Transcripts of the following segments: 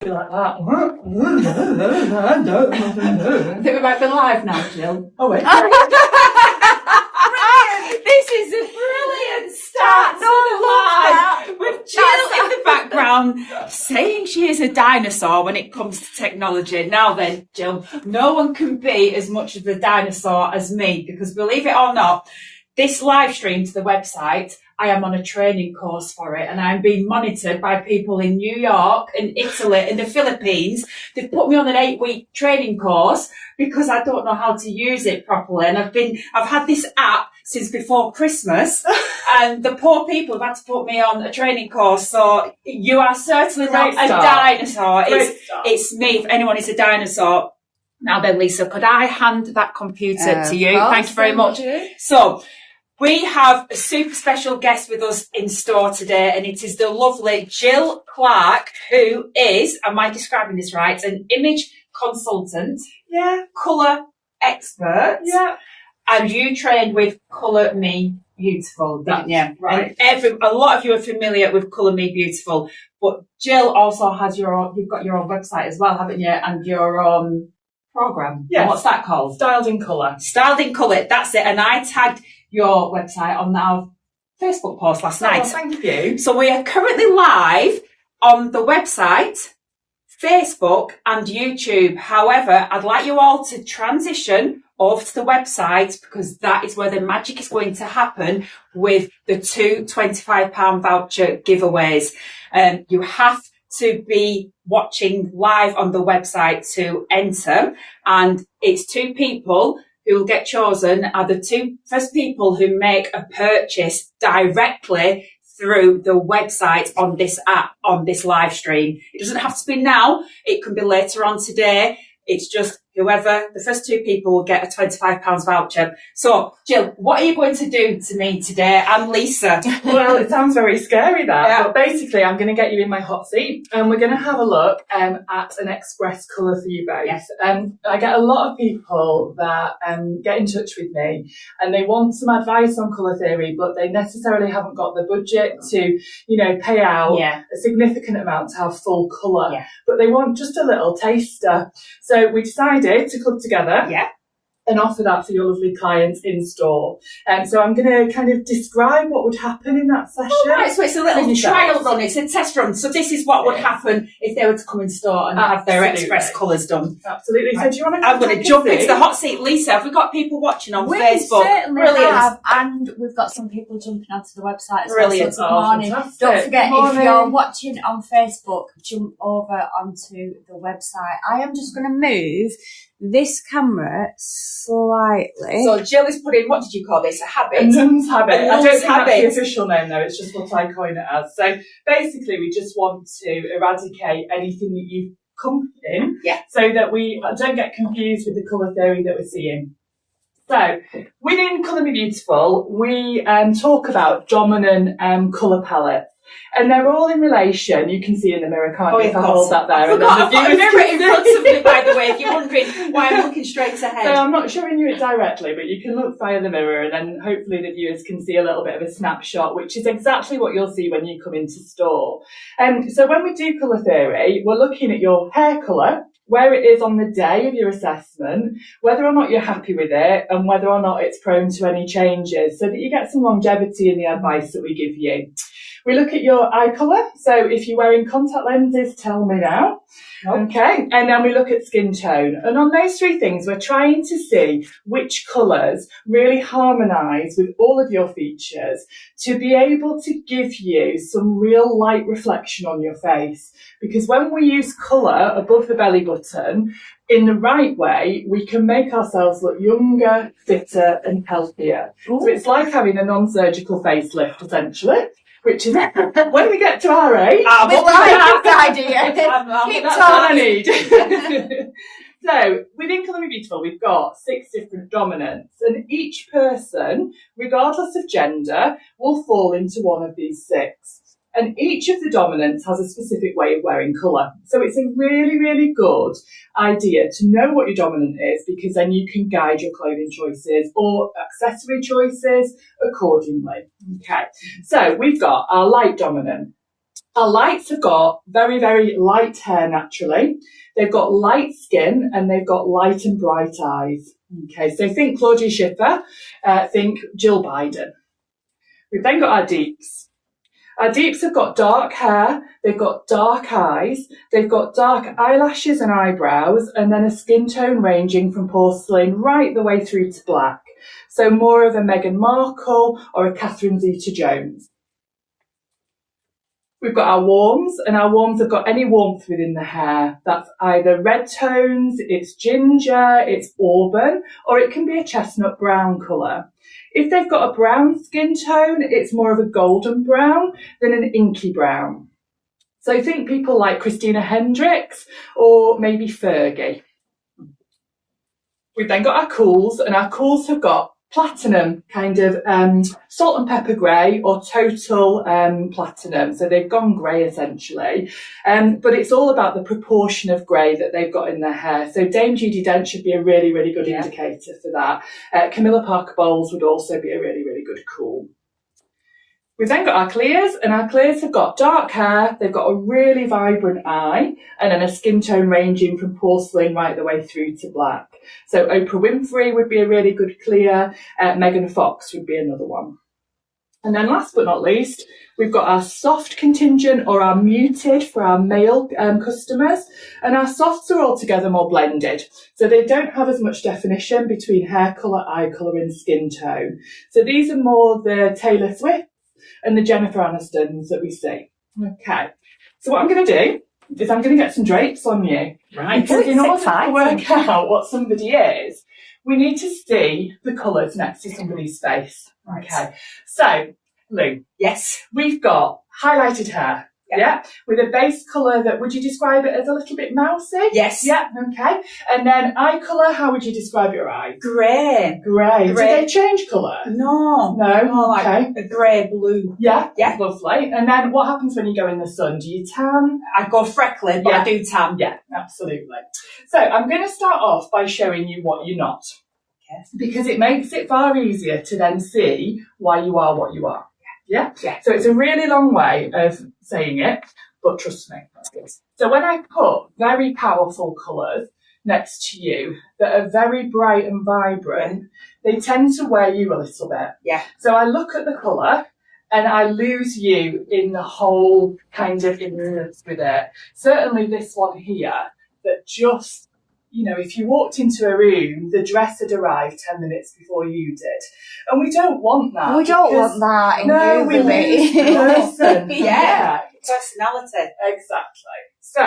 be like that. I think we might be live now, Gill. Oh, wait. This is a brilliant start to the live with Gill in the background saying she is a dinosaur when it comes to technology. Now then, Gill, no one can be as much of a dinosaur as me, because believe it or not, this live stream to the website, I am on a training course for it, and I'm being monitored by people in New York and Italy and the Philippines. They've put me on an 8-week training course because I don't know how to use it properly. And I've had this app since before Christmas, and the poor people have had to put me on a training course. So you are certainly not a dinosaur. It's me. If anyone is a dinosaur. Now then, Lisa, could I hand that computer to you? Thank you very much. So, we have a super special guest with us in store today, and it is the lovely Gill Clark, who is, am I describing this right, an image consultant, colour expert, and you trained with Colour Me Beautiful, didn't you? Right. And a lot of you are familiar with Colour Me Beautiful, but Gill also has you've got your own website as well, haven't you, and your own programme. Yes. What's that called? Styled in Colour. Styled in Colour, that's it, and I tagged your website on our Facebook post last night. Thank you. So we are currently live on the website, Facebook and YouTube. However, I'd like you all to transition over to the website, because that is where the magic is going to happen with the 2 £25 voucher giveaways. You have to be watching live on the website to enter, and it's 2 people who will get chosen are the 2 first people who make a purchase directly through the website on this app, on this live stream. It doesn't have to be now. It can be later on today. It's just whoever, the first 2 people will get a £25 voucher. So, Gill, what are you going to do to me today? I'm Lisa. Well, it sounds very scary, that. But basically, I'm going to get you in my hot seat, and we're going to have a look at an express colour for you both. Yes. I get a lot of people that get in touch with me, and they want some advice on colour theory, but they necessarily haven't got the budget to, pay out a significant amount to have full colour. Yeah. But they want just a little taster. So we decided to club together and offer that for your lovely clients in store. So I'm going to kind of describe what would happen in that session. Oh, right, so it's a little trial run, it's a test run. So this is what would happen if they were to come in store and have their express colours done. Absolutely. Right. So do you want to I'm going to jump into the hot seat. Lisa, have we got people watching on Facebook? Certainly have, and we've got some people jumping onto the website as well. So good morning. Fantastic. Don't forget, if you're watching on Facebook, jump over onto the website. I am just going to move this camera slightly. So Gill is putting, what did you call this? A habit? A nun's habit. I don't think that's the official name though, it's just what I coin it as. So basically we just want to eradicate anything that you've come in, so that we don't get confused with the colour theory that we're seeing. So within Colour Me Beautiful, we talk about dominant colour palettes. And they're all in relation. You can see in the mirror, can't you? If I hold that there. I've got a mirror in front of me, by the way, if you're wondering why I'm looking straight ahead. So I'm not showing you it directly, but you can look via the mirror, and then hopefully the viewers can see a little bit of a snapshot, which is exactly what you'll see when you come into store. So when we do colour theory, we're looking at your hair colour, where it is on the day of your assessment, whether or not you're happy with it, and whether or not it's prone to any changes, so that you get some longevity in the advice that we give you. We look at your eye colour, so if you're wearing contact lenses, tell me now. Okay, and then we look at skin tone. And on those 3 things, we're trying to see which colours really harmonise with all of your features to be able to give you some real light reflection on your face. Because when we use colour above the belly button, in the right way, we can make ourselves look younger, fitter and healthier. Ooh. So it's like having a non-surgical facelift, essentially. Which is when we get to our age, we like this idea. That's what I need. So within Colour Me Beautiful, we've got 6 different dominants, and each person, regardless of gender, will fall into one of these 6. And each of the dominants has a specific way of wearing colour. So it's a really, really good idea to know what your dominant is, because then you can guide your clothing choices or accessory choices accordingly. Okay, so we've got our light dominant. Our lights have got very, very light hair naturally. They've got light skin and they've got light and bright eyes. Okay, so think Claudia Schiffer, think Jill Biden. We've then got our deeps. Our deeps have got dark hair, they've got dark eyes, they've got dark eyelashes and eyebrows, and then a skin tone ranging from porcelain right the way through to black. So more of a Meghan Markle or a Catherine Zeta-Jones. We've got our warms, and our warms have got any warmth within the hair. That's either red tones, it's ginger, it's auburn, or it can be a chestnut brown colour. If they've got a brown skin tone, it's more of a golden brown than an inky brown. So think people like Christina Hendricks or maybe Fergie. We've then got our cools, and our cools have got platinum, kind of salt and pepper grey or total platinum. So they've gone grey essentially. But it's all about the proportion of grey that they've got in their hair. So Dame Judi Dench should be a really, really good indicator for that. Camilla Parker Bowles would also be a really, really good cool. We've then got our clears, and our clears have got dark hair, they've got a really vibrant eye, and then a skin tone ranging from porcelain right the way through to black. So Oprah Winfrey would be a really good clear, Megan Fox would be another one. And then last but not least, we've got our soft contingent or our muted for our male customers, and our softs are altogether more blended. So they don't have as much definition between hair colour, eye colour and skin tone. So these are more the Taylor Swift and the Jennifer Anistons that we see. Okay, so what I'm going to do is I'm going to get some drapes on you. Right. Because in order to work out what somebody is, we need to see the colours next to somebody's face. Right. Okay, so Lou, Yes. we've got highlighted hair. Yeah, with a base colour that, would you describe it as a little bit mousy? Yes. Yeah, okay. And then eye colour, how would you describe your eyes? Grey. Grey. Do Grey. they change colour? No. No? More like Okay. a grey blue. Yeah, Yeah. lovely. And then what happens when you go in the sun? Do you tan? I go freckly, but Yeah. I do tan. Yeah, absolutely. So I'm going to start off by showing you what you're not. Yes. Because it makes it far easier to then see why you are what you are. Yeah? Yeah. So it's a really long way of saying it, but trust me. So when I put very powerful colours next to you that are very bright and vibrant, they tend to wear you a little bit. Yeah. So I look at the colour and I lose you in the whole kind of ignorance with it. Certainly this one here, that just, you know, if you walked into a room, the dress had arrived 10 minutes before you did. And we don't want that. We don't want that in No, we lose the person. Yeah. Personality. Exactly. So,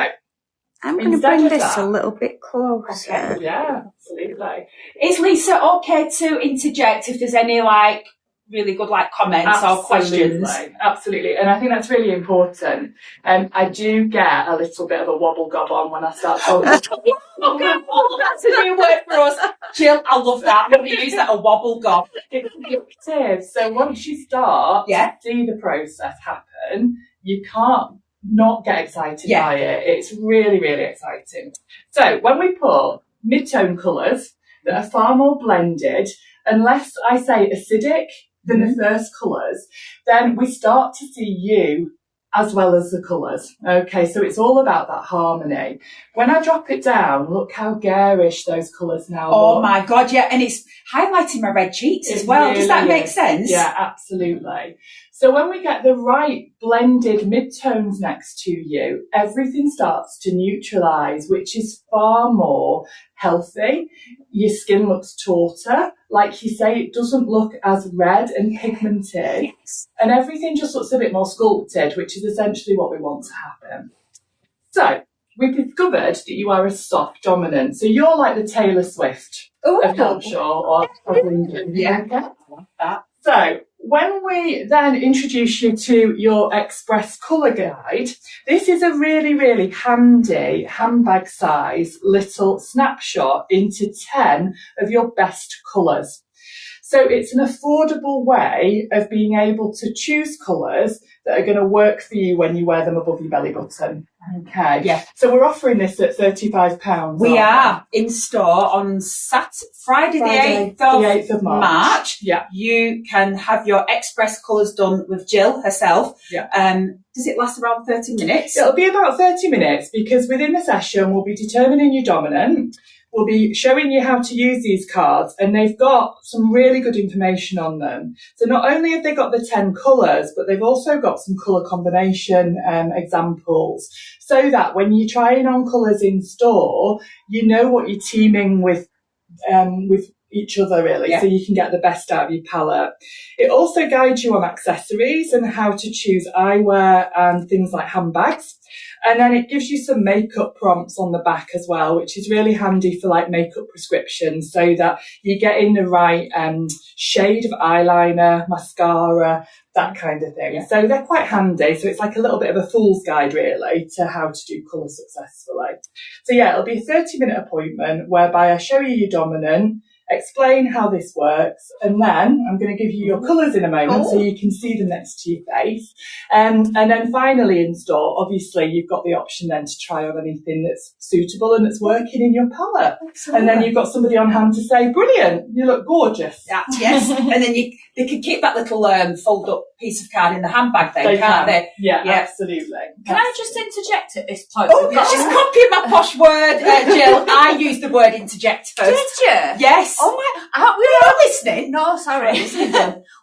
I'm going to Instead bring of this that- a little bit closer. Okay. yeah, absolutely. Is Lisa okay to interject if there's any like really good like comments or questions? Absolutely. And I think that's really important. I do get a little bit of a wobble gob on when I start talking. That's a new word for us. Jill, I love that. When we use that, a wobble gob. It's addictive. So once you start Yeah. to see the process happen, you can't not get excited Yeah. by it. It's really, really exciting. So when we put mid-tone colours that are far more blended, unless I say acidic than the first colours, then we start to see you as well as the colours. Okay, so it's all about that harmony. When I drop it down, look how garish those colours now Oh look. my God, yeah. And it's highlighting my red cheeks It as well. Does that really make is. sense? Yeah, absolutely. So when we get the right blended mid-tones next to you, everything starts to neutralise, which is far more healthy. Your skin looks tauter. Like you say, it doesn't look as red and pigmented. Yes. And everything just looks a bit more sculpted, which is essentially what we want to happen. So we've discovered that you are a soft dominant. So you're like the Taylor Swift of Hampshire or Yeah. Okay. I like that. So when we then introduce you to your Express Colour Guide, this is a really, really handy handbag size little snapshot into 10 of your best colours. So it's an affordable way of being able to choose colours that are going to work for you when you wear them above your belly button. Okay. Yeah. So we're offering this at £35. We aren't are in store on Friday the 8th of March. Yeah. You can have your express colours done with Gill herself. Yeah. Does it last around 30 minutes? It'll be about 30 minutes because within the session we'll be determining your dominant. We'll be showing you how to use these cards, and they've got some really good information on them. So not only have they got the 10 colours, but they've also got some colour combination examples, so that when you're trying on colours in store, you know what you're teaming with each other, really, so you can get the best out of your palette. It also guides you on accessories and how to choose eyewear and things like handbags. And then it gives you some makeup prompts on the back as well, which is really handy for like makeup prescriptions, so that you're getting the right shade of eyeliner, mascara, that kind of thing. So they're quite handy. So it's like a little bit of a fool's guide, really, to how to do colour successfully. So yeah, it'll be a 30-minute appointment whereby I show you your dominant, explain how this works, and then I'm going to give you your colours in a moment so you can see them next to your face. And then finally in store, obviously you've got the option then to try on anything that's suitable and that's working in your palette. Excellent. And then you've got somebody on hand to say, brilliant, you look gorgeous. Yes. And then they can keep that little fold-up piece of card in the handbag then, can't they? Yeah, absolutely. Can I just interject at this point? Oh, she's copying my posh word, Gill. I used the word interject first. Did you? Yes. Oh my! We are listening. No, sorry.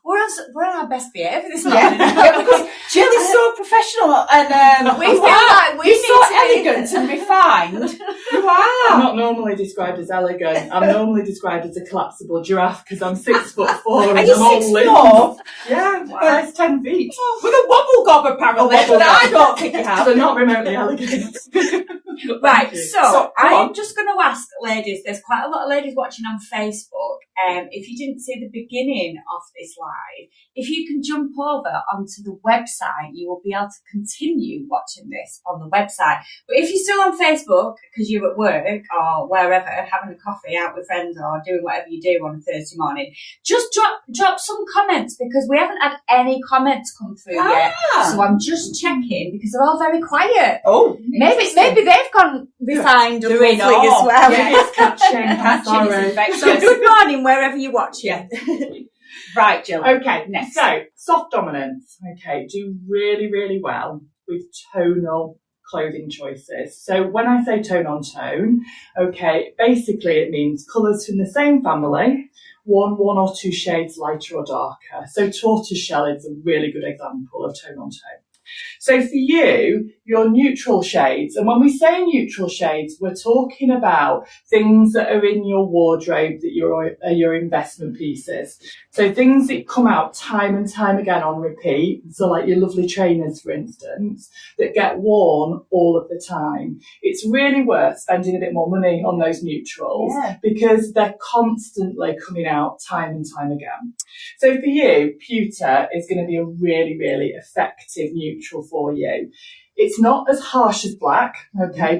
We're on our best behaviour this morning. Yeah, because Gill is so professional and we feel like you're so elegant and refined. You are. I'm not normally described as elegant. I'm normally described as a collapsible giraffe because I'm 6'4" and I'm all limbs. Yeah, well, it's 10 feet. With a wobble gob apparently, but I don't think you have. So not remotely elegant. Right, so I'm just going to ask ladies, there's quite a lot of ladies watching on Facebook, if you didn't see the beginning of this live, if you can jump over onto the website, you will be able to continue watching this on the website. But if you're still on Facebook, because you're at work or wherever, having a coffee out with friends or doing whatever you do on a Thursday morning, just drop some comments, because we haven't had any comments come through yet. So I'm just checking, because they're all very quiet. Oh, maybe they've gone refined and lovely as well. Yeah, it's catching. So good morning wherever you watch it. Right, Gill. Okay, next. So soft dominants, do really, really well with tonal clothing choices. So when I say tone on tone, basically it means colours from the same family, one or two shades lighter or darker. So tortoiseshell is a really good example of tone on tone. So for you, your neutral shades, and when we say neutral shades, we're talking about things that are in your wardrobe that are your investment pieces. So things that come out time and time again on repeat. So like your lovely trainers, for instance, that get worn all of the time. It's really worth spending a bit more money on those neutrals because they're constantly coming out time and time again. So for you, pewter is going to be a really, really effective neutral for you. It's not as harsh as black,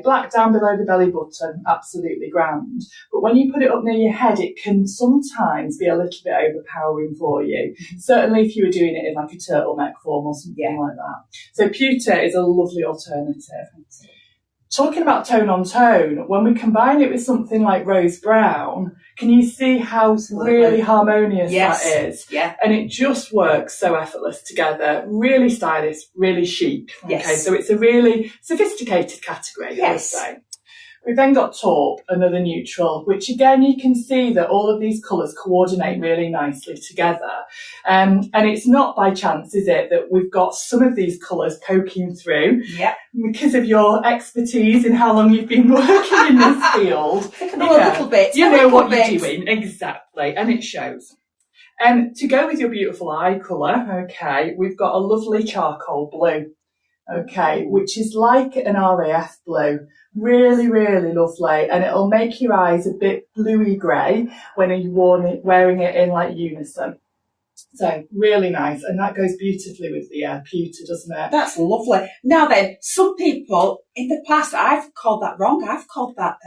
black down below the belly button, absolutely grand. But when you put it up near your head, it can sometimes be a little bit overpowering for you. Certainly if you were doing it in like a turtleneck form or something like that. So pewter is a lovely alternative. Talking about tone on tone, when we combine it with something like rose brown, can you see how really harmonious that is? Yeah. And it just works so effortless together. Really stylish, really chic. So it's a really sophisticated category, I would say. We've then got taupe, another neutral, which again, you can see that all of these colours coordinate really nicely together. And it's not by chance, is it, that we've got some of these colours poking through because of your expertise in how long you've been working in this field. A little bit. You know what you're doing, exactly, and it shows. To go with your beautiful eye colour, we've got a lovely charcoal blue, which is like an RAF blue. Really, really lovely, and it'll make your eyes a bit bluey grey when you're wearing it in like unison. So really nice, and that goes beautifully with the pewter, doesn't it? That's lovely. Now then, some people in the past, I've called that wrong. I've called that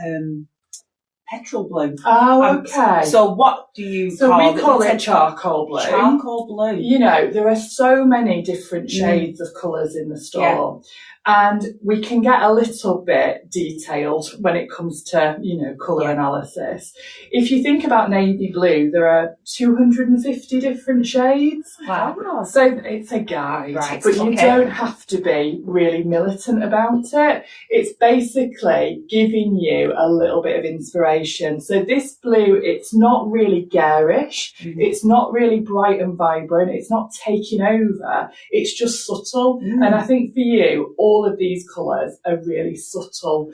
petrol blue. Oh, okay. So what do you call it? So we call it charcoal blue. Charcoal blue. You know, there are so many different shades of colours in the store. And we can get a little bit detailed when it comes to, colour analysis. If you think about navy blue, there are 250 different shades. Wow. So it's a guide, but you don't have to be really militant about it. It's basically giving you a little bit of inspiration. So this blue, it's not really garish. It's not really bright and vibrant. It's not taking over. It's just subtle. And I think for you, all of these colours are really subtle,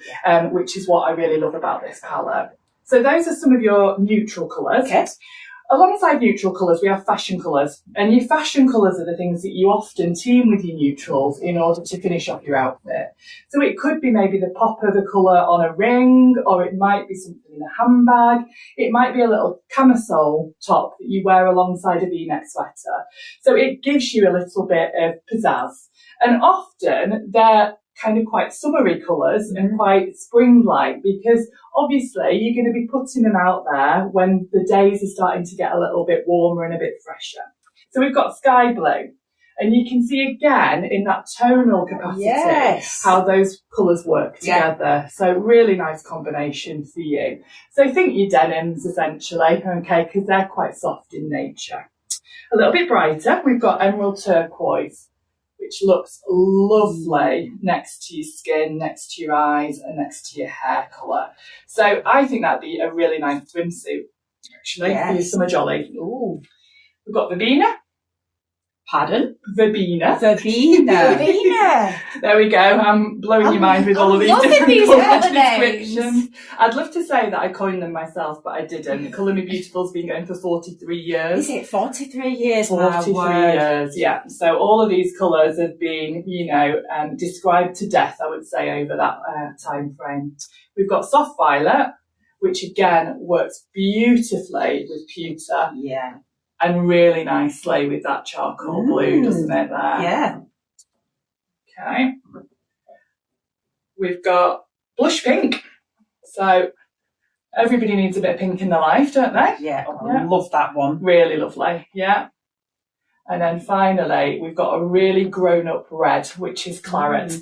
which is what I really love about this palette. So those are some of your neutral colours. Okay. Alongside neutral colours, we have fashion colours. And your fashion colours are the things that you often team with your neutrals in order to finish off your outfit. So it could be maybe the pop of a colour on a ring, or it might be something in a handbag. It might be a little camisole top that you wear alongside a V-neck sweater. So it gives you a little bit of pizzazz. And often they're kind of quite summery colours and quite spring-like, because obviously you're going to be putting them out there when the days are starting to get a little bit warmer and a bit fresher. So we've got sky blue, and you can see again in that tonal capacity how those colours work together. So really nice combination for you. So think your denims essentially, okay, because they're quite soft in nature. A little bit brighter, we've got emerald turquoise, which looks lovely next to your skin, next to your eyes, and next to your hair colour. So I think that'd be a really nice swimsuit, actually, for your summer jolly. Ooh. We've got Verbena. Pardon? Verbena. Verbena. There we go. I'm blowing your mind with all of these different colour descriptions. I'd love to say that I coined them myself, but I didn't. Colour Me Beautiful's been going for 43 years. Is it 43 years? 43 years, yeah. So all of these colours have been, described to death, I would say, over that time frame. We've got soft violet, which again works beautifully with pewter. Yeah. And really nicely with that charcoal blue, doesn't it, there? Yeah. Okay. We've got blush pink. So everybody needs a bit of pink in their life, don't they? Yeah. I love that one. Really lovely, yeah. And then finally, we've got a really grown-up red, which is claret.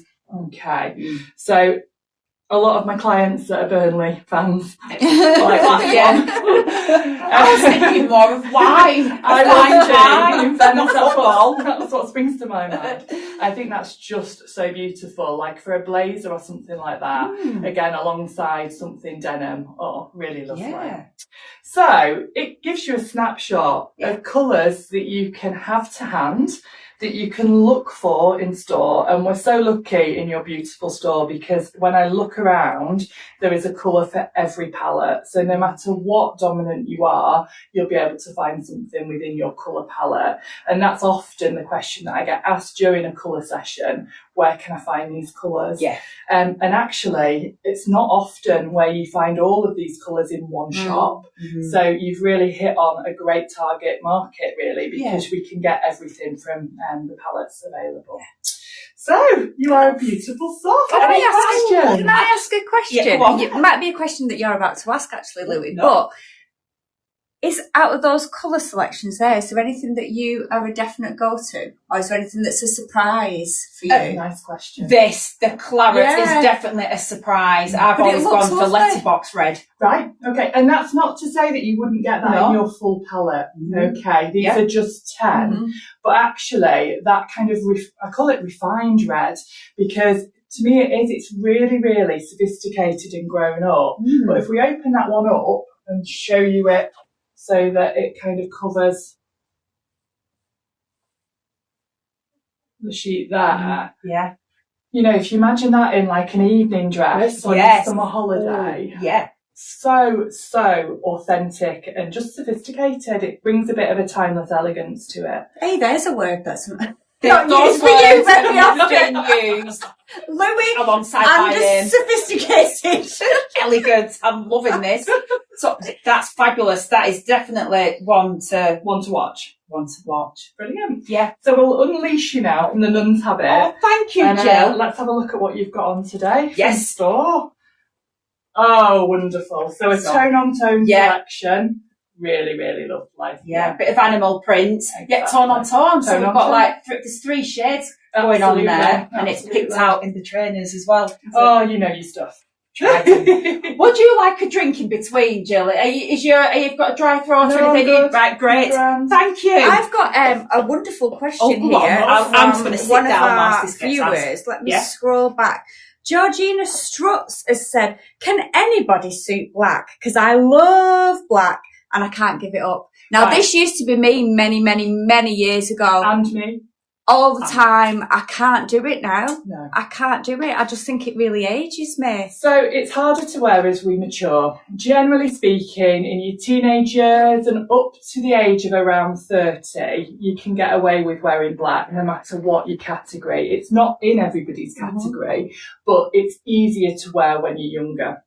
Okay. So a lot of my clients that are Burnley fans like this one. I was thinking more of wine. That's what springs to my mind. I think that's just so beautiful, like for a blazer or something like that. Again, alongside something denim. Oh, really lovely. Yeah. So it gives you a snapshot of colours that you can have to hand, that you can look for in store. And we're so lucky in your beautiful store, because when I look around, there is a colour for every palette. So no matter what dominant you are, you'll be able to find something within your colour palette. And that's often the question that I get asked during a colour session: where can I find these colours? Yeah. And actually, it's not often where you find all of these colours in one shop. So you've really hit on a great target market, really, because we can get everything from the palettes available. So you are a beautiful soft. Can I ask a question? Yeah, go on. It might be a question that you're about to ask, actually, Louie, but is out of those colour selections there, is there anything that you are a definite go-to? Or is there anything that's a surprise for you? Nice question. The claret is definitely a surprise. I've always gone for letterbox red. Right, okay. And that's not to say that you wouldn't get that in your full palette. Okay, these are just 10. But actually, that kind of, I call it refined red, because to me it's really, really sophisticated and grown up. But if we open that one up and show you it, so that it kind of covers the sheet there. Yeah. If you imagine that in like an evening dress on a summer holiday. So authentic and just sophisticated. It brings a bit of a timeless elegance to it. Hey, there's a word that's not used for you very often used. Louie, alongside I'm just sophisticated. Elegant. I'm loving this. So that's fabulous. That is definitely one to watch. Brilliant. Yeah. So we'll unleash you now from the nun's habit. Oh, thank you, and, Gill. Let's have a look at what you've got on today. Yes. Store. Oh, wonderful. So a tone-on-tone selection. really, really lovely. Yeah, a bit of animal print. Exactly. Yeah, tone on tone. So we've got tone. like, there's 3 shades going on there, and it's picked out in the trainers as well. Oh, you know your stuff. Would you like a drink in between, Gill? You've got a dry throat or anything? Right, great. Thank you. I've got a wonderful question here. I'm just going to sit down whilst this gets viewers. Let me scroll back. Georgina Struts has said, "Can anybody suit black? Because I love black and I can't give it up." Now, this used to be me many, many, many years ago. And me. All the time. I can't do it now. No. I can't do it. I just think it really ages me. So it's harder to wear as we mature. Generally speaking, in your teenage years and up to the age of around 30, you can get away with wearing black no matter what your category. It's not in everybody's category, but it's easier to wear when you're younger.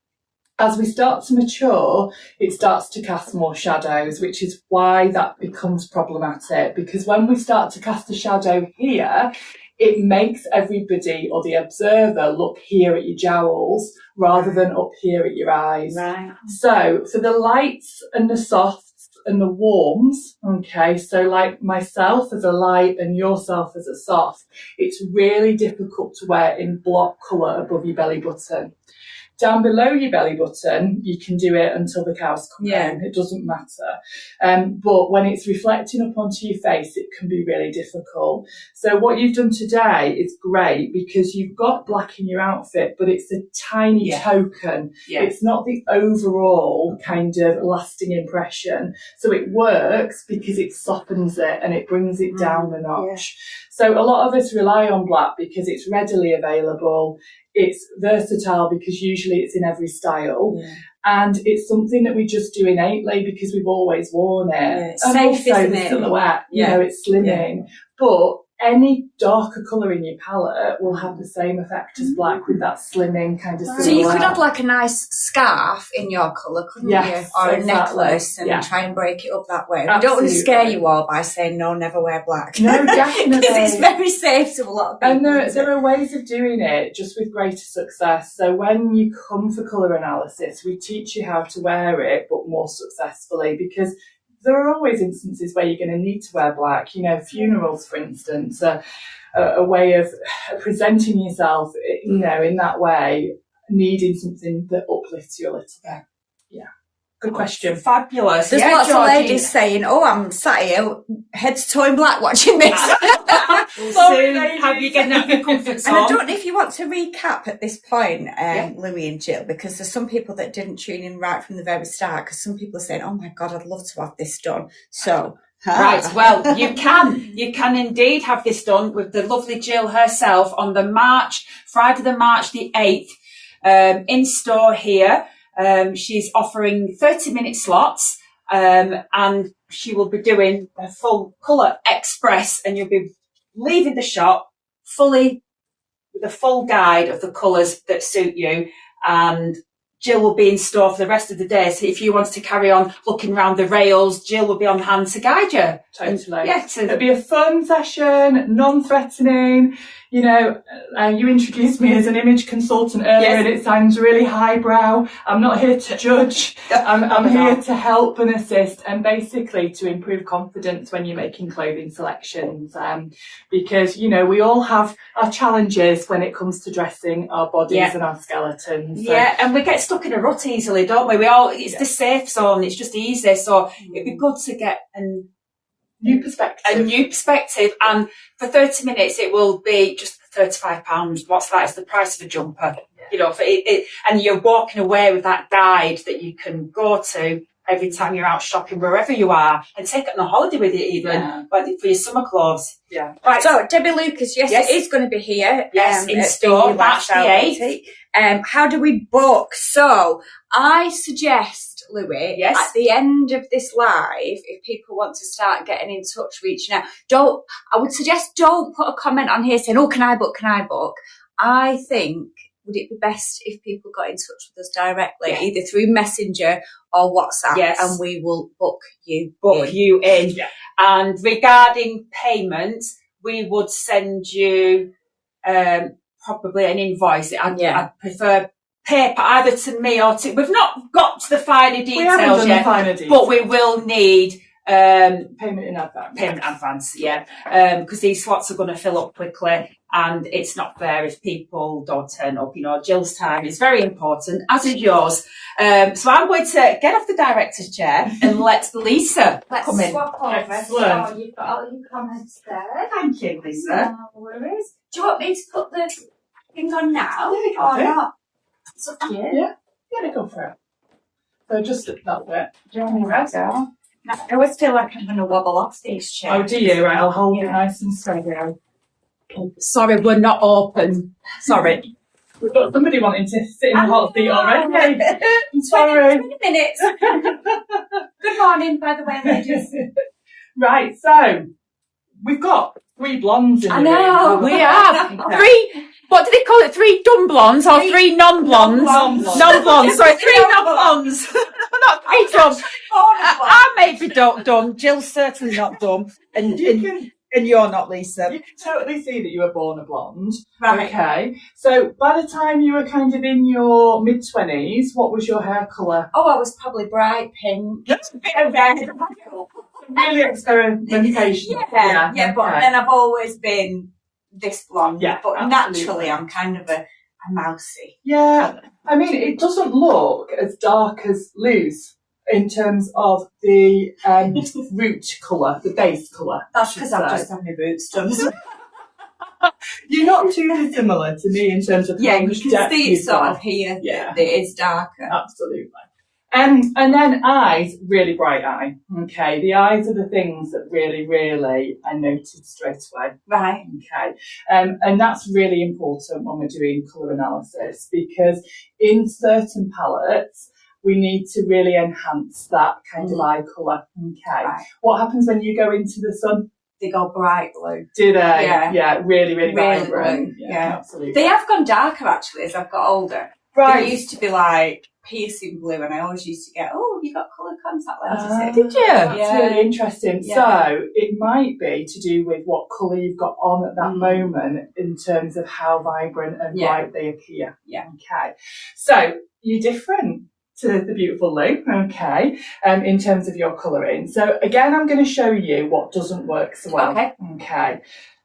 As we start to mature, it starts to cast more shadows, which is why that becomes problematic. Because when we start to cast a shadow here, it makes everybody or the observer look here at your jowls rather than up here at your eyes. Right. So for the lights and the softs and the warms, okay, so like myself as a light and yourself as a soft, it's really difficult to wear in block colour above your belly button. Down below your belly button, you can do it until the cows come home. It doesn't matter. But when it's reflecting up onto your face, it can be really difficult. So what you've done today is great because you've got black in your outfit, but it's a tiny token. Yeah. It's not the overall kind of lasting impression. So it works because it softens it and it brings it down a notch. Yeah. So a lot of us rely on black because it's readily available. It's versatile because usually it's in every style, and it's something that we just do innately because we've always worn it. Yeah, it's and safe, also isn't the it? silhouette, you know, it's slimming. But any darker colour in your palette will have the same effect as black with that slimming kind of silhouette. So you could have like a nice scarf in your colour, couldn't you? Or a necklace and try and break it up that way. I don't want to scare you all by saying no, never wear black. No, definitely. Because it's very safe to a lot of people. And there are ways of doing it just with greater success. So when you come for colour analysis, we teach you how to wear it, but more successfully, because there are always instances where you're going to need to wear black. You know, funerals, for instance, a way of presenting yourself, you know, in that way, needing something that uplifts you a little bit. Yeah. Good question. Fabulous. There's lots of ladies saying, "Oh, I'm sat here, head to toe in black watching this." Soon have you getting out of your comfort zone. And I don't know if you want to recap at this point, Louie and Gill, because there's some people that didn't tune in right from the very start, because some people are saying, "Oh my God, I'd love to have this done." So... Right, well, you can indeed have this done with the lovely Gill herself on Friday the March the 8th, in store here. She's offering 30-minute slots, and she will be doing a full colour express, and you'll be leaving the shop fully with a full guide of the colours that suit you, and Gill will be in store for the rest of the day. So if you want to carry on looking around the rails, Gill will be on hand to guide you. Totally. It'll be a fun session, non-threatening. You know, you introduced me as an image consultant earlier, and it sounds really highbrow. I'm not here to judge. I'm here to help and assist, and basically to improve confidence when you're making clothing selections. Because, you know, we all have our challenges when it comes to dressing our bodies and our skeletons. So. Yeah, and we get stuck in a rut easily, don't we? It's the safe zone. It's just easy. So it'd be good to get a new perspective, and for 30 minutes it will be just £35. What's that? It's the price of a jumper, you know. For it, and you're walking away with that guide that you can go to every time you're out shopping, wherever you are, and take it on a holiday with you, even for your summer clothes. Yeah. Right. So Debbie Lucas, it is going to be here. In store, March the 8th. How do we book? So I suggest, Louie, at the end of this live, if people want to start getting in touch, reaching out, I would suggest don't put a comment on here saying, "Oh, can I book? Can I book?" I think, would it be best if people got in touch with us directly, either through Messenger or WhatsApp, and we will book you in. Yeah. And regarding payment, we would send you probably an invoice. I'd prefer paper either to me or to... We've not got to the finer details We haven't done yet, the finer details. but we will need... payment in advance. Payment in advance, yeah. Because these slots are going to fill up quickly and it's not fair if people don't turn up. You know, Gill's time is very important, as is yours. So I'm going to get off the director's chair and let Lisa come in. Swap over. Excellent. So you've got all your comments there. Thank you, Lisa. No worries. Do you want me to put the thing on now Yeah, you can or do. not? It's up to you. Yeah, go for it. So just that bit. Do you want me to go? I always feel like I'm going to wobble off these chairs. Oh, do you? Right, I'll hold it nice and steady. Sorry, we're not open. Sorry. We've got somebody wanting to sit in the hot seat already. I'm sorry. 20 minutes. Good morning, by the way, ladies. Right, so we've got 3 blondes in the room. We have 3... What do they call it? 3 dumb blondes or 3 non-blondes? Non-blondes. Sorry, 3 non-blondes. Not 3 dumb. I may be dumb. Jill's certainly not dumb. And you're not, Lisa. You can totally see that you were born a blonde. Right. Okay. So by the time you were kind of in your mid-20s, what was your hair colour? Oh, I was probably bright pink. A bit of red. Really experimentation. Yeah, but then I've always been this blonde. Yeah, but absolutely. naturally I'm kind of a mousy. Yeah. I mean, it doesn't look as dark as Lou's in terms of the root colour, the base colour. That's because I've just had my boots done. You're not too dissimilar to me in terms of Yeah, how you much can depth see it you've sort got. of here. Yeah. It is darker. Absolutely. And then eyes, really bright eye. Okay, the eyes are the things that really I noted straight away. Right. Okay, and that's really important when we're doing colour analysis because in certain palettes we need to really enhance that kind of eye colour. Okay, Right. What happens when you go into the sun? They go bright blue. Do they? Yeah. Really vibrant. Blue. Yeah. Absolutely. They have gone darker actually as I've got older. Right. They used to be like piercing blue and I always used to get, oh, you got coloured contact lenses. Did you? That's Yeah. really interesting. Yeah. So it might be to do with what colour you've got on at that moment in terms of how vibrant and bright they appear. Yeah. Okay. So you're different to the beautiful Lou, okay, in terms of your colouring. So again, I'm going to show you what doesn't work so well. Okay.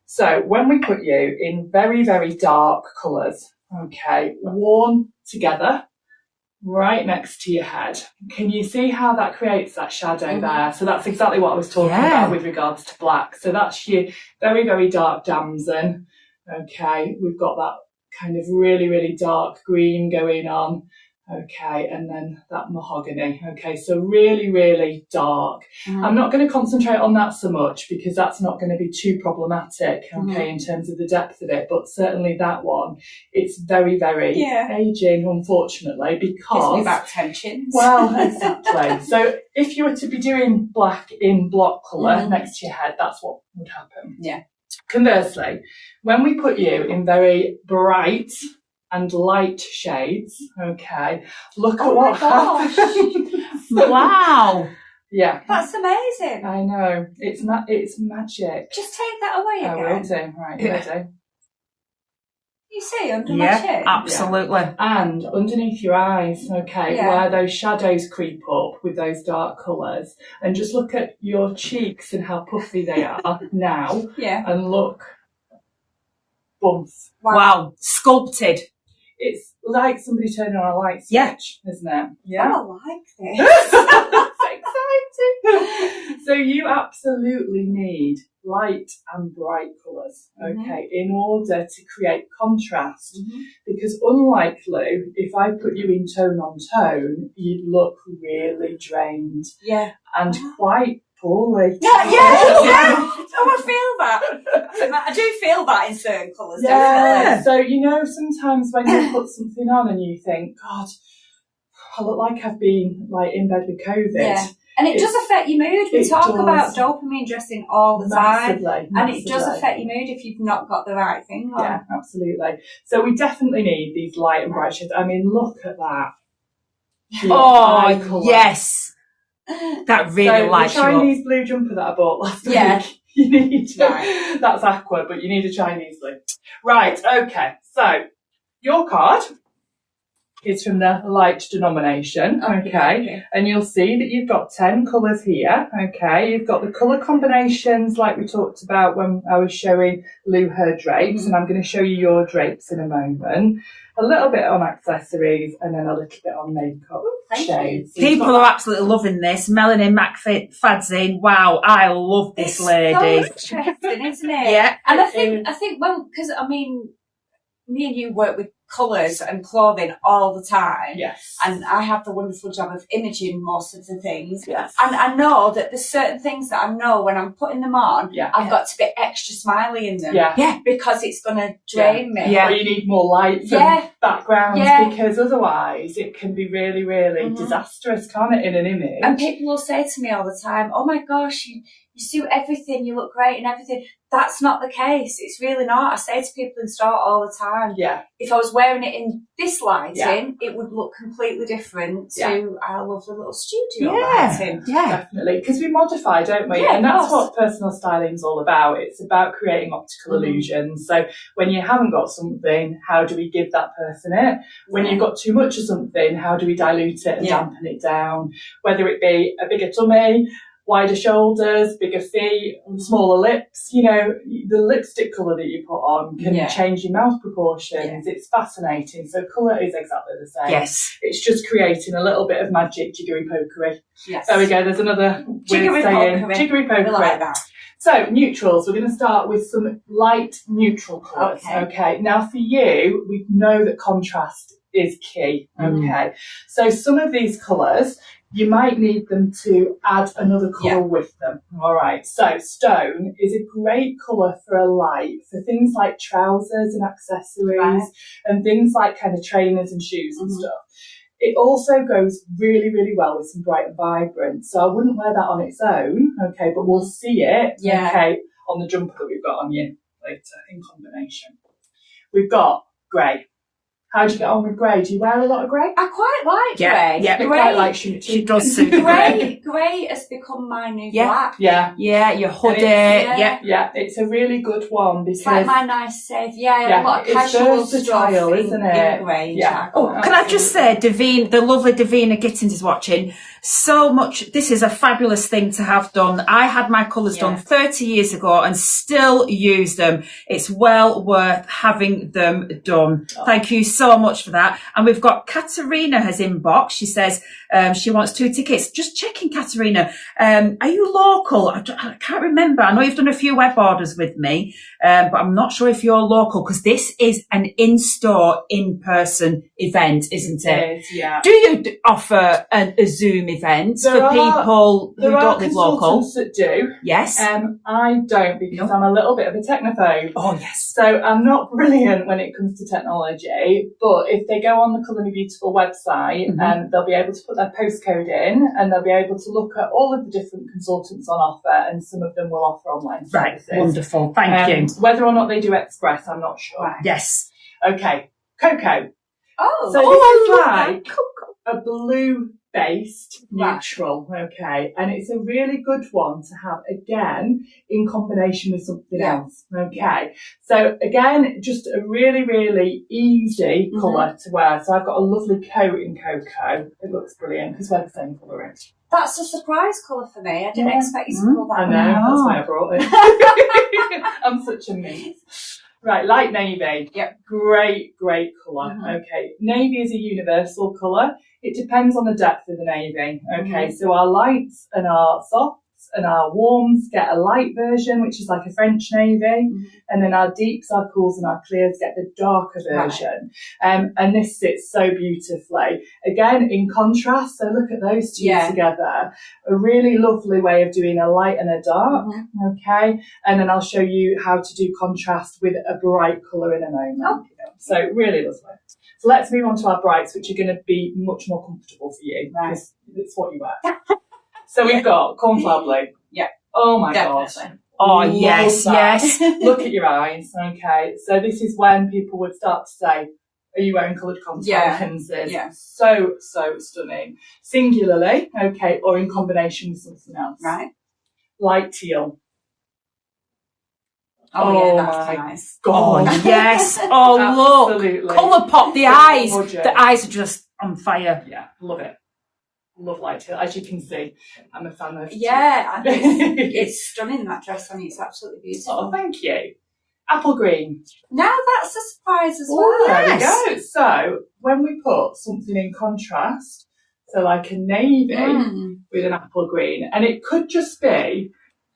So when we put you in very dark colours, okay, worn together, right next to your head. Can you see how that creates that shadow there? So that's exactly what I was talking about with regards to black. So that's your very dark damson. Okay, we've got that kind of really dark green going on. Okay, and then that mahogany. Okay, so really dark. I'm not going to concentrate on that so much because that's not going to be too problematic, okay, in terms of the depth of it. But certainly that one, it's very aging, unfortunately, because... Gives me back tensions. Well, exactly. So if you were to be doing black in block colour next to your head, that's what would happen. Yeah. Conversely, when we put you in very bright and light shades, okay, look at what happens. Wow. Yeah. That's amazing. I know. It's magic. Just take that away I again. will do. Right, ready? You see under my chin? Absolutely. And underneath your eyes, okay, where those shadows creep up with those dark colours. And just look at your cheeks and how puffy they are now. Yeah. And look. Bumps. Wow. Sculpted. It's like somebody turning on a light switch, isn't it? Yeah. Oh, I like this. That's exciting. So you absolutely need light and bright colours, okay, in order to create contrast. Because unlike Lou, if I put you in tone on tone, you'd look really drained. Yeah. And quite poorly. Yeah. Oh, I feel that. I do feel that in certain colours, definitely. So, you know, sometimes when you put something on and you think, God, I look like I've been like in bed with COVID. Yeah. And it does affect your mood. We talk about dopamine dressing all the time. Massively. And it does affect your mood if you've not got the right thing on. Yeah, absolutely. So we definitely need these light and bright shades. I mean, look at that. Oh, yes. That really lights you up. The Chinese blue jumper that I bought last week. You need that's aqua, but you need a Chinese blue. Right, okay. So your card is from the light denomination, okay? And you'll see that you've got 10 colours here, okay? You've got the colour combinations like we talked about when I was showing Lou her drapes, and I'm going to show you your drapes in a moment. A little bit on accessories and then a little bit on makeup shades. People are absolutely loving this. Melanie McFadzean, wow, I love this lady. It's so interesting, isn't it? Yeah. And I think, well, because I mean, me and you work with colours and clothing all the time. Yes. And I have the wonderful job of imaging most of the things. Yes. And I know that there's certain things that I know when I'm putting them on, I've got to be extra smiley in them. Yeah. Because it's going to drain me. Or you need more lights and backgrounds because otherwise it can be really, really disastrous, can't it, in an image? And people will say to me all the time, oh my gosh, you suit everything, you look great and everything. That's not the case. It's really not. I say to people in store all the time, if I was wearing it in this lighting, it would look completely different to our lovely little studio lighting. Definitely. Because we modify, don't we? And that's what personal styling is all about. It's about creating optical illusions. So when you haven't got something, how do we give that person it? When you've got too much of something, how do we dilute it and dampen it down? Whether it be a bigger tummy, wider shoulders, bigger feet, smaller lips. You know, the lipstick colour that you put on can change your mouth proportions. It's fascinating. So colour is exactly the same. Yes. It's just creating a little bit of magic, jiggery-pokery. Yes. There we go. There's another weird saying. Jiggery-pokery. We like that. So, neutrals. We're going to start with some light neutral colours. Okay. Now, for you, we know that contrast is key. Okay. So, some of these colours, you might need them to add another colour with them. All right. So stone is a great colour for a light, for things like trousers and accessories and things like kind of trainers and shoes and stuff. It also goes really, really well with some bright and vibrant. So I wouldn't wear that on its own, okay, but we'll see it, okay, on the jumper that we've got on you later in combination. We've got grey. How do you get on with grey? Do you wear a lot of grey? I quite like grey. Yeah, grey. Quite like she does suit grey has become my new black. Yeah, your hoodie. Yeah, it's a really good one because it's like my nice safe. A lot of casual style, isn't it? In grey. Oh, can I just say, Davina, the lovely Davina Gittins is watching. So much. This is a fabulous thing to have done. I had my colours done 30 years ago and still use them. It's well worth having them done. Thank you so much for that. And we've got Katerina has inbox. She says she wants 2 tickets. Just checking, Katerina. Are you local? I can't remember. I know you've done a few web orders with me, but I'm not sure if you're local because this is an in-store, in-person event, isn't it? Yeah. Do you offer a Zoom event for people who don't live local? There are consultants that do. Yes. I don't because I'm a little bit of a technophobe. Oh, yes. So I'm not brilliant when it comes to technology, but if they go on the Colour Me Beautiful website, they'll be able to put their postcode in and they'll be able to look at all of the different consultants on offer, and some of them will offer online services. Right, wonderful. Thank you. Whether or not they do express, I'm not sure. Right. Yes. Okay, cocoa. Oh, so this is like a blue-based neutral, okay, and it's a really good one to have again in combination with something else, okay. So again, just a really, really easy colour to wear. So I've got a lovely coat in cocoa. It looks brilliant because we're the same colour. That's a surprise colour for me. I didn't expect you to call that. I know, that's why I brought it. I'm such a mess. Right, light navy. Yep. Great colour. Okay. Navy is a universal colour. It depends on the depth of the navy. Okay. So our lights and our softs and our warms get a light version, which is like a French navy. And then our deeps, our cools and our clears get the darker version. And this sits so beautifully. Again, in contrast. So look at those two together. A really lovely way of doing a light and a dark. Okay. And then I'll show you how to do contrast with a bright colour in a moment. So really lovely. So let's move on to our brights, which are going to be much more comfortable for you because it's what you wear. So we've got cornflower blue. Yeah. Oh my God. Oh, yes. Look at your eyes. Okay. So this is when people would start to say, are you wearing coloured contact lenses? Yeah. So stunning. Singularly, okay, or in combination with something else. Right. Light teal. Oh, yeah, that's nice. God. Oh, yes. Oh, Absolutely. look. Colour pop, the eyes. Gorgeous. The eyes are just on fire. Yeah, love it. Love light teal. As you can see, I'm a fan of. Yeah, it's stunning, that dress on you. It's absolutely beautiful. Oh, thank you. Apple green. Now that's a surprise as well. Oh, there we go. So when we put something in contrast, so like a navy with an apple green, and it could just be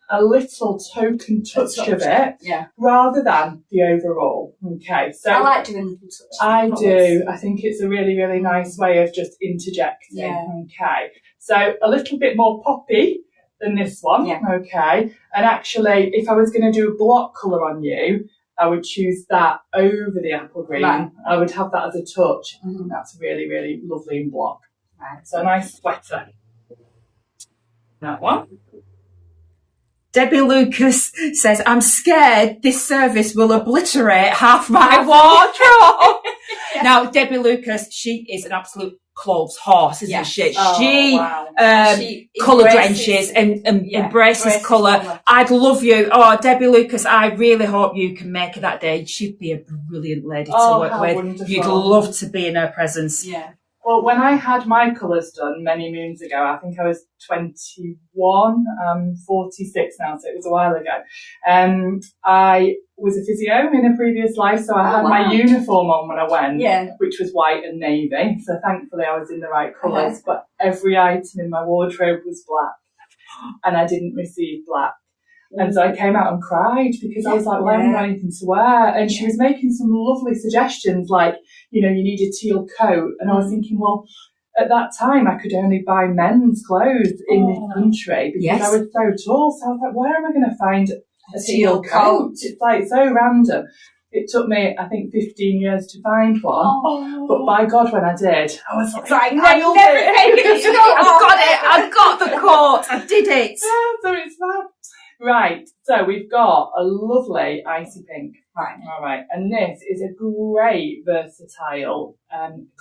a little token touch of it, rather than the overall. Okay, so I like doing little touches. I do. I think it's a really, really nice way of just interjecting. Yeah. Okay, so a little bit more poppy than this one. Yeah. Okay, and actually, if I was going to do a block colour on you, I would choose that over the apple green. Right. I would have that as a touch. That's really, really lovely in block. Right. So a nice sweater. That one. Debbie Lucas says, I'm scared this service will obliterate half my wardrobe. Now, Debbie Lucas, she is an absolute clothes horse, isn't she? She colour drenches and embraces colour. I'd love you. Oh, Debbie Lucas, I really hope you can make it that day. She'd be a brilliant lady to work with. Wonderful. You'd love to be in her presence. Yeah. Well, when I had my colours done many moons ago, I think I was 21, 46 now, so it was a while ago. I was a physio in a previous life, so I had my uniform on when I went, which was white and navy. So thankfully I was in the right colours, but every item in my wardrobe was black, and I didn't receive black. And so I came out and cried because I was like, well, I haven't got anything to wear. And she was making some lovely suggestions like, you know, you need a teal coat. And I was thinking, well, at that time I could only buy men's clothes in this country because I was so tall. So I was like, where am I going to find a teal coat? It's like so random. It took me, I think, 15 years to find one. But by God, when I did, I was like, I've got it. I've got the coat. I did it. Yeah, so it's fab. Right, so we've got a lovely icy pink. Right. All right, and this is a great versatile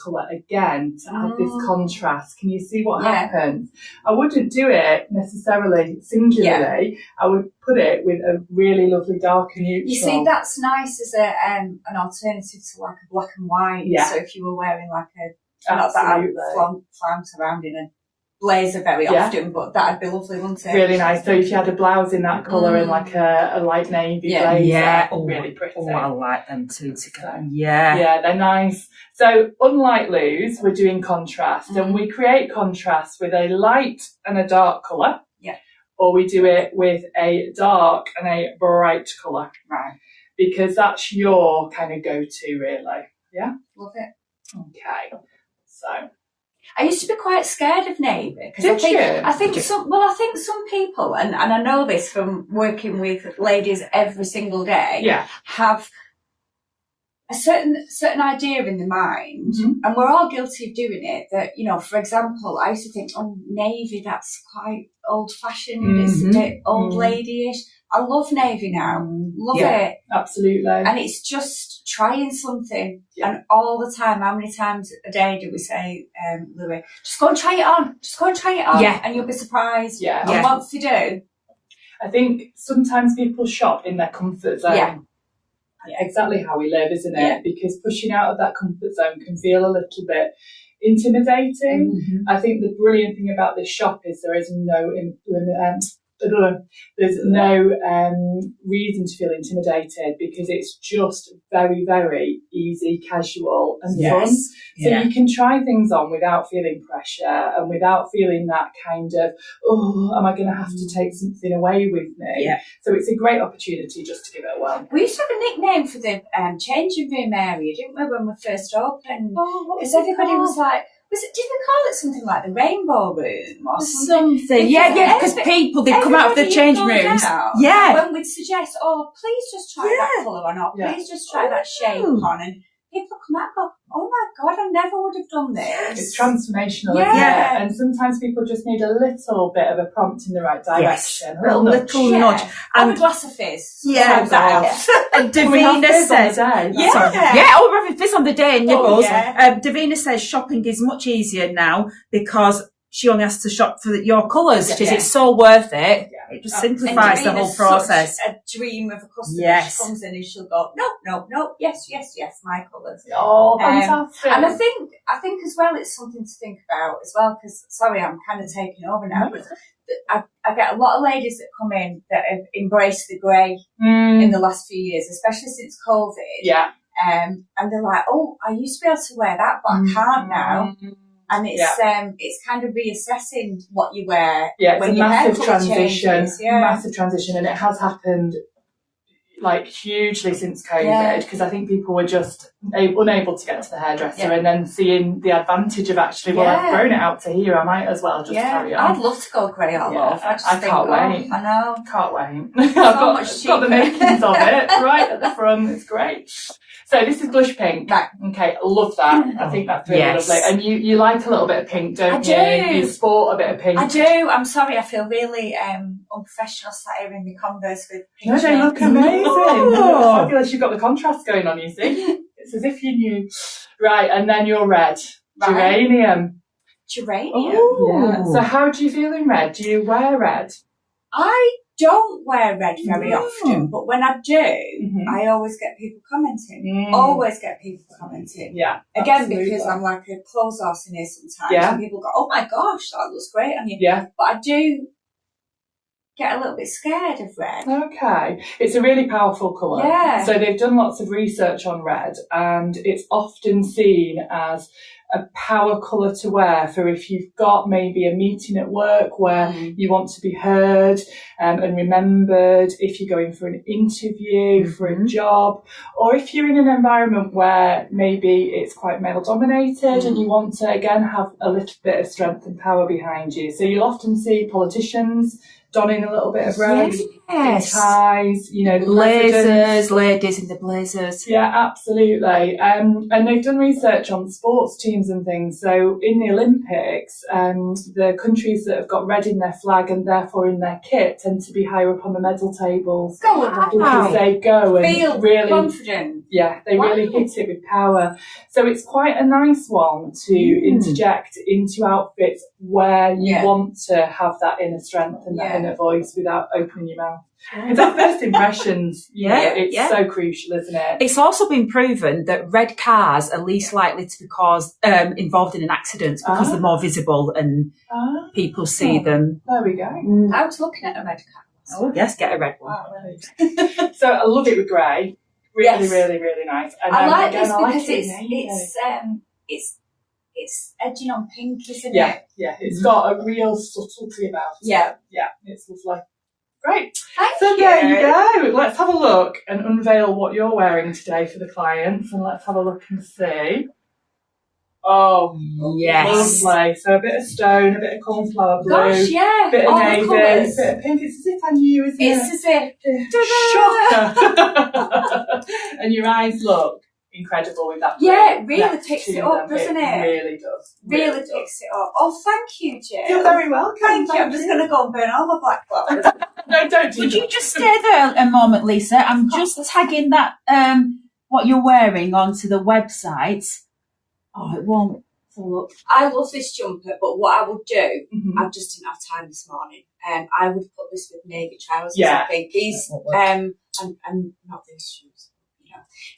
colour again to add this contrast. Can you see what happens? I wouldn't do it necessarily singularly. I would put it with a really lovely dark and neutral. You see, that's nice as an alternative to like a black and white. Yeah. So if you were wearing like not that I flounced around in a blazer very often, but that'd be lovely, wouldn't it? Really nice. So if you had a blouse in that colour and like a light navy blazer, really pretty. Oh, I like them too together. Yeah, they're nice. So unlike Lou's, we're doing contrast, and we create contrast with a light and a dark colour. Yeah. Or we do it with a dark and a bright colour. Right. Because that's your kind of go-to, really. Yeah. Love it. Okay. So. I used to be quite scared of navy because I think some people, and I know this from working with ladies every single day, have a certain idea in their mind, and we're all guilty of doing it. That, you know, for example, I used to think, oh, navy, that's quite old-fashioned. It's a bit old lady-ish. I love navy now. Love it. Absolutely. And it's just trying something. Yeah. And all the time, how many times a day do we say, Louie, just go and try it on. Just go and try it on. Yeah. And you'll be surprised. Yeah. And once you do. I think sometimes people shop in their comfort zone. Yeah. Exactly how we live, isn't it? Yeah. Because pushing out of that comfort zone can feel a little bit intimidating. I think the brilliant thing about this shop is there is no there's no reason to feel intimidated because it's just very, very easy, casual and fun. So you can try things on without feeling pressure and without feeling that kind of, oh, am I going to have to take something away with me? Yeah. So it's a great opportunity just to give it a whirl. We used to have a nickname for the changing room area, didn't we, when we first opened? Because everybody was like, did we call it something like the rainbow room or something? Yeah, because people, they'd come out of the change rooms. When we'd suggest, oh, please just try that colour on, or please just try that shape on, and people come out and go, oh my God, I never would have done this. It's transformational, isn't it? And sometimes people just need a little bit of a prompt in the right direction. A little nudge. And a glass of fizz. Yeah. And Davina says, we're having fizz on the day, nibbles. Davina says shopping is much easier now because she only has to shop for your colours. Yeah. It's so worth it. Yeah. It just simplifies the whole process. A dream of a customer. Yes. She comes in and she'll go, no, yes, my colours. Oh, fantastic. And I think as well, it's something to think about as well, because, sorry, I'm kind of taking over now, but I get a lot of ladies that come in that have embraced the grey in the last few years, especially since COVID. Yeah. And they're like, oh, I used to be able to wear that, but I can't now. And it's kind of reassessing what you wear. Yeah, it's when a your massive transition. Changes, Massive transition, and it has happened like hugely since COVID, because I think people were just unable to get to the hairdresser, and then seeing the advantage of actually, well, I've grown it out to here, I might as well just carry on. I'd love to go grey all over. I can't wait. I know. Can't wait. I've got the makings of it right at the front. It's great. So this is blush pink. Right. Okay, I love that. I think that's really lovely. And you like a little bit of pink, don't you? I do. You sport a bit of pink. I do. I'm sorry, I feel really unprofessional sat here in the Converse with pink. No, they look amazing. They look fabulous. You've got the contrast going on, you see. It's as if you knew. Right, and then your red. Geranium. Yeah. So how do you feel in red? Do you wear red? I don't wear red very often, but when I do, I always get people commenting. Always get people commenting. Yeah. Again, because I'm like a clothes horse in here sometimes. Yeah. And people go, oh my gosh, that looks great on you. Yeah. But I do get a little bit scared of red. Okay. It's a really powerful colour. Yeah. So they've done lots of research on red, and it's often seen as a power colour to wear for if you've got maybe a meeting at work where you want to be heard and remembered, if you're going for an interview, for a job, or if you're in an environment where maybe it's quite male dominated and you want to again have a little bit of strength and power behind you. So you'll often see politicians donning a little bit of red, ties, you know, the blazers, ladies in the blazers. Yeah, absolutely. And they've done research on sports teams and things. So in the Olympics, the countries that have got red in their flag and therefore in their kit tend to be higher up on the medal tables. Because they go and feel really confident. Yeah, they really hit it with power. So it's quite a nice one to interject into outfits where you want to have that inner strength and that inner voice without opening your mouth. Because that first impressions, it's so crucial, isn't it? It's also been proven that red cars are least likely to be involved in an accident because they're more visible and people see them. There we go. I was looking at a red car. Oh, yes, get a red one. So I love it with grey. Really, really, really nice. And I like this because it's edging on pink, isn't it? Yeah, it's got a real subtlety about it. Yeah, it's lovely. Great. Thank you. There you go. Let's have a look and unveil what you're wearing today for the clients, and let's have a look and see. Oh, yes. Lovely. So a bit of stone, a bit of cornflower blue, a bit of navy, a bit of pink. It's as if I knew, isn't it? It's as if. Shocker. And your eyes look incredible with that. Yeah, it really picks it up, doesn't it? It really does. Really picks it up. Oh, thank you, Jill. You're very welcome. Thank you. I'm just going to go and burn all my black flowers. No, don't do Would you just stay there a moment, Lisa? I'm just tagging that what you're wearing onto the website. Oh, it won't. Look. I love this jumper, but what I would do, I just didn't have time this morning. I would put this with navy trousers. I think these, and not these shoes.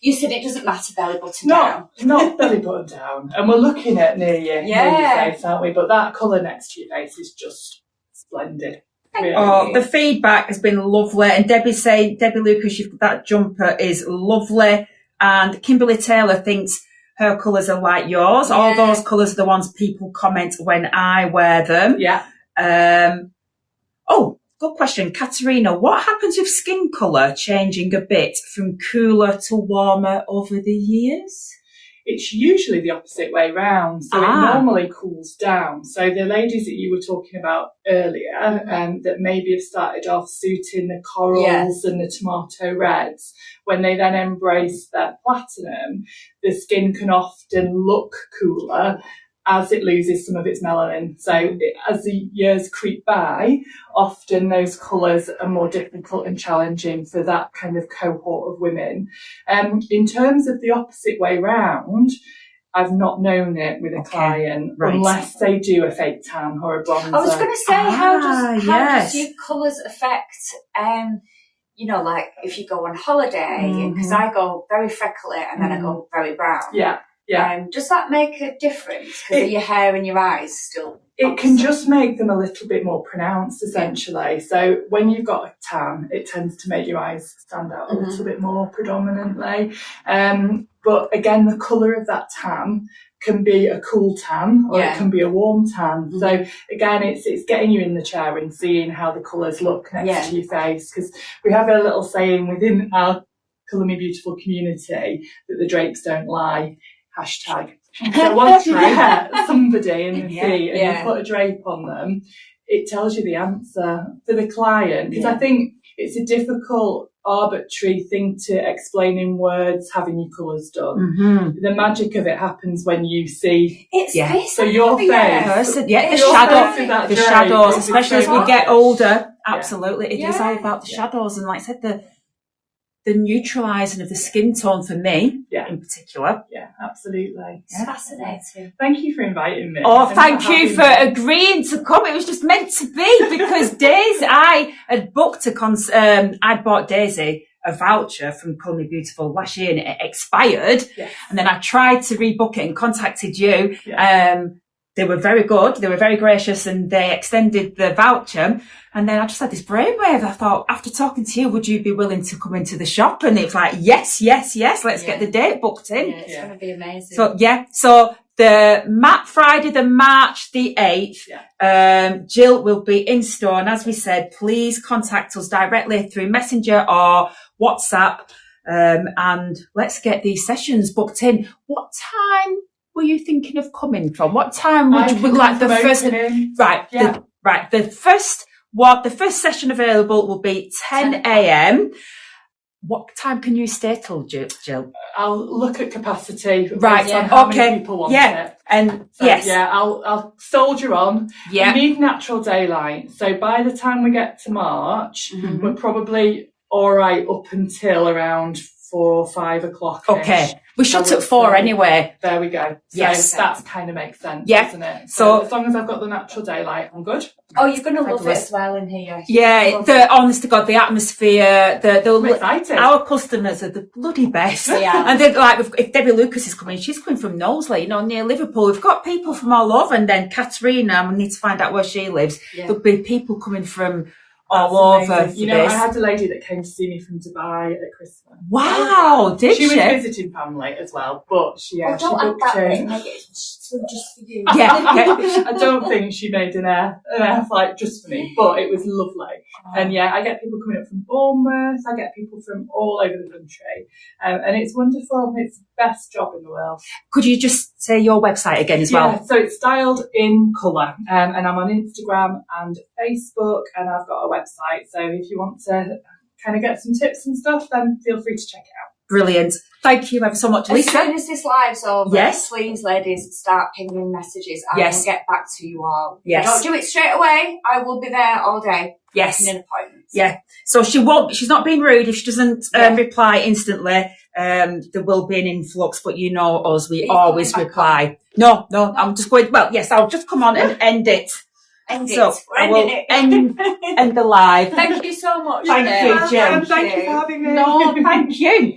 You said it doesn't matter belly button down. Not belly button down. And we're looking at near your face, aren't we? But that colour next to your face is just splendid. Really. The feedback has been lovely. And Debbie Lucas, that jumper is lovely. And Kimberly Taylor thinks her colours are like yours. All those colours are the ones people comment when I wear them. Yeah. Good question. Katerina, what happens with skin colour changing a bit from cooler to warmer over the years? It's usually the opposite way round. So it normally cools down. So the ladies that you were talking about earlier, that maybe have started off suiting the corals and the tomato reds, when they then embrace their platinum, the skin can often look cooler as it loses some of its melanin. So as the years creep by, often those colours are more difficult and challenging for that kind of cohort of women. In terms of the opposite way round, I've not known it with a client unless they do a fake tan or a bronzer. I was going to say, how does your colours affect, you know, like if you go on holiday, because I go very freckly and then I go very brown. Yeah. Does that make a difference? Because your hair and your eyes still... It can just make them a little bit more pronounced, essentially. Yeah. So when you've got a tan, it tends to make your eyes stand out a little bit more predominantly. But again, the colour of that tan can be a cool tan or it can be a warm tan. So again, it's getting you in the chair and seeing how the colours look next to your face. Because we have a little saying within our Colour Me Beautiful community that the drapes don't lie. Hashtag. So once you get somebody in the seat and you put a drape on them, it tells you the answer for the client. Because I think it's a difficult, arbitrary thing to explain in words, having your colours done. The magic of it happens when you see so your face. The shadows, especially as we get older. Absolutely. It is all about the shadows. And like I said, the neutralising of the skin tone for me in particular. Yeah, absolutely. It's fascinating. Thank you for inviting me. Oh, thank you for agreeing to come. It was just meant to be because Daisy, I had booked I'd bought Daisy a voucher from Colour Me Beautiful last year and it expired. Yes. And then I tried to rebook it and contacted you. They were very good. They were very gracious and they extended the voucher. And then I just had this brainwave. I thought, after talking to you, would you be willing to come into the shop? And it's like, yes. Let's get the date booked in. Yeah, it's going to be amazing. So the Friday, the March the 8th, Gill will be in store. And as we said, please contact us directly through Messenger or WhatsApp. And let's get these sessions booked in. What time were you thinking of coming from? What time would you like the first? The first session available will be 10 a.m. What time can you stay till, Gill? I'll look at capacity. Right. On how many people want it. And I'll soldier on. Yeah. We need natural daylight. So by the time we get to March, we're probably all right up until around 4 or 5 o'clock. Okay. We shut at 4 anyway. There we go. So that kind of makes sense, doesn't it? So as long as I've got the natural daylight, I'm good. Oh, you're going to love it as well in here. Yeah, honest to God, the atmosphere, our customers are the bloody best. And they're like, if Debbie Lucas is coming, she's coming from Knowsley, near Liverpool. We've got people from all over, and then Katerina, we need to find out where she lives. There'll be people coming from all over. I had a lady that came to see me from Dubai at Christmas. Wow, did she? She was visiting family as well, but she booked in. Just for you. I don't think she made an air flight just for me, but it was lovely. And I get people coming up from Bournemouth. I get people from all over the country, and it's wonderful. It's the best job in the world. Could you just say your website again as well? So it's Styled in Colour, and I'm on Instagram and Facebook, and I've got a website. So if you want to kind of get some tips and stuff, then feel free to check it out. Brilliant. Thank you ever so much, Lisa. As soon as this live's over, please, ladies, start pinging messages. I will get back to you all. Yes. Don't do it straight away. I will be there all day. Yes. In appointments. Yeah. So she's not being rude if she doesn't reply instantly. There will be an influx, but you know us, we always reply. No, I'm just going, I'll just come on and end it. We're ending it. End the live. Thank you so much. Thank you, Jill. Thank you for having me. No, thank you.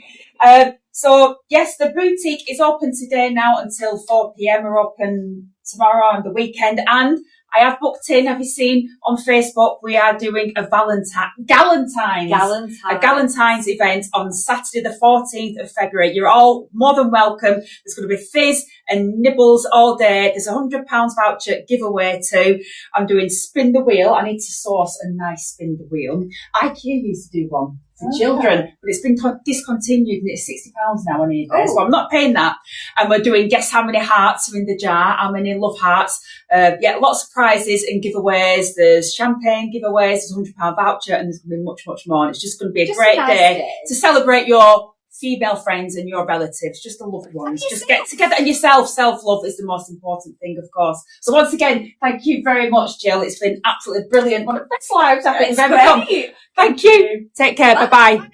So yes, the boutique is open today now until 4 p.m. We're open tomorrow and the weekend, and I have booked in. Have you seen on Facebook? We are doing a Galentine's event on Saturday the 14th of February. You're all more than welcome. There's going to be fizz and nibbles all day. There's a £100 voucher giveaway too. I'm doing spin the wheel. I need to source a nice spin the wheel. IQ used to do one for children, but it's been discontinued and it's £60 now on eBay. So I'm not paying that. And we're doing guess how many hearts are in the jar, how many love hearts. Lots of prizes and giveaways. There's champagne giveaways, there's a £100 voucher, and there's going to be much, much more. And it's just going to be a great day to celebrate your female friends and your relatives, just the loved ones. Just get together, and yourself. Self-love is the most important thing, of course. So once again, thank you very much, Jill. It's been absolutely brilliant. One of the best lives I think I've ever come. Thank you. Take care. Bye-bye.